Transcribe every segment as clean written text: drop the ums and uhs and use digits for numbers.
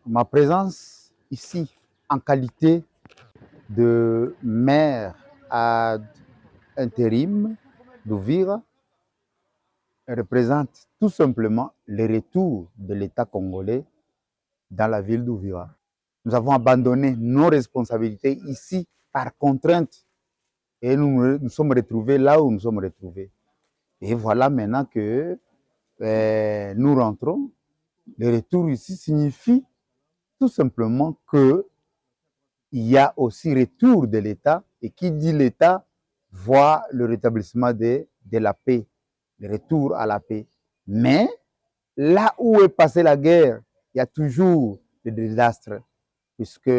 Ma présence ici, en qualité de maire à intérim d'Ouvira, représente tout simplement le retour de l'État congolais dans la ville d'Ouvira. Nous avons abandonné nos responsabilités ici par contrainte et nous sommes retrouvés là où nous sommes retrouvés. Et voilà maintenant que nous rentrons. Le retour ici signifie tout simplement que il y a aussi retour de l'État, et qui dit l'État voit le rétablissement de la paix, le retour à la paix. Mais là où est passée la guerre, il y a toujours des désastres, puisque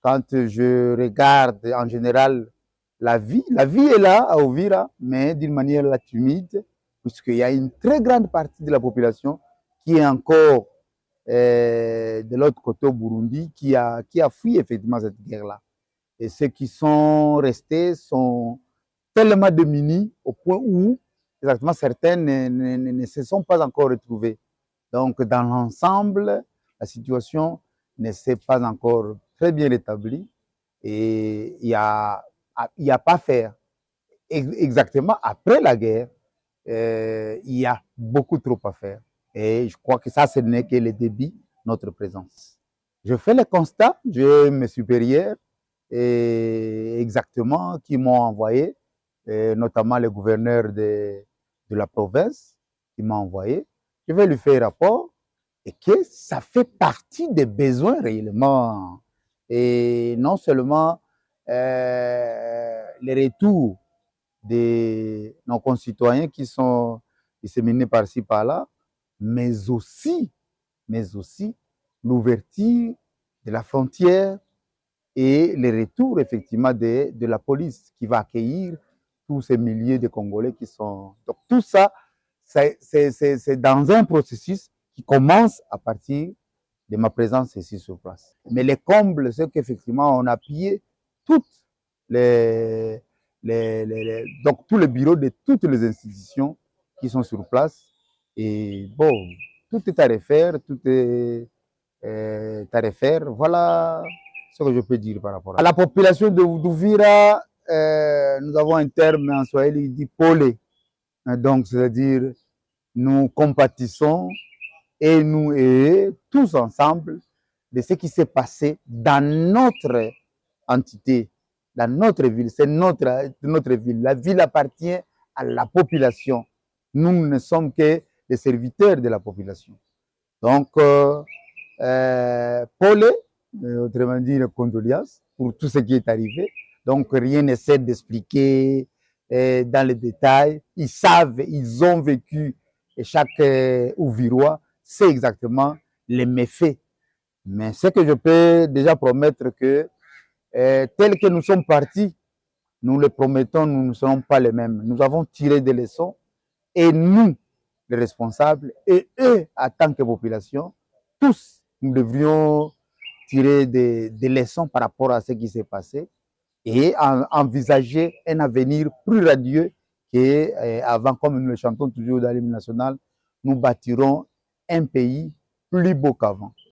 quand je regarde en général la vie est là à Ouvira, mais d'une manière là timide, puisqu'il y a une très grande partie de la population qui est encore de l'autre côté au Burundi, qui a fui effectivement cette guerre-là. Et ceux qui sont restés sont tellement démunis au point où exactement certains ne se sont pas encore retrouvés. Donc, dans l'ensemble, la situation ne s'est pas encore très bien rétablie et il y a pas à faire. Exactement après la guerre, il y a beaucoup trop à faire. Et je crois que ça, ce n'est que le début de notre présence. Je fais le constat, j'ai mes supérieurs et exactement qui m'ont envoyé, notamment le gouverneur de la province qui m'a envoyé. Je vais lui faire rapport et que ça fait partie des besoins réellement. Et non seulement les retours de nos concitoyens qui sont disséminés par-ci, par-là, mais aussi l'ouverture de la frontière et le retour effectivement de la police qui va accueillir tous ces milliers de Congolais qui sont... Donc tout ça, c'est dans un processus qui commence à partir de ma présence ici sur place. Mais le comble, c'est qu'effectivement, on a pillé toutes donc tous les bureaux de toutes les institutions qui sont sur place. Et bon, tout est à refaire, tout est à refaire. Voilà ce que je peux dire par rapport à la population d'Ouvira. Nous avons un terme en Swahili, il dit polé. Donc, c'est-à-dire, nous compatissons et nous et tous ensemble de ce qui s'est passé dans notre entité, dans notre ville. C'est notre ville. La ville appartient à la population. Nous ne sommes que des serviteurs de la population. Donc, Paulé, autrement dit, une condoléances pour tout ce qui est arrivé. Donc, rien n'essaie d'expliquer dans les détails. Ils savent, ils ont vécu, et chaque Ouvirois sait exactement les méfaits. Mais ce que je peux déjà promettre que, tel que nous sommes partis, nous le promettons, nous ne serons pas les mêmes. Nous avons tiré des leçons et nous, les responsables, et eux, en tant que population, tous, nous devrions tirer des leçons par rapport à ce qui s'est passé et envisager un avenir plus radieux qu'avant, comme nous le chantons toujours dans l'hymne national, nous bâtirons un pays plus beau qu'avant.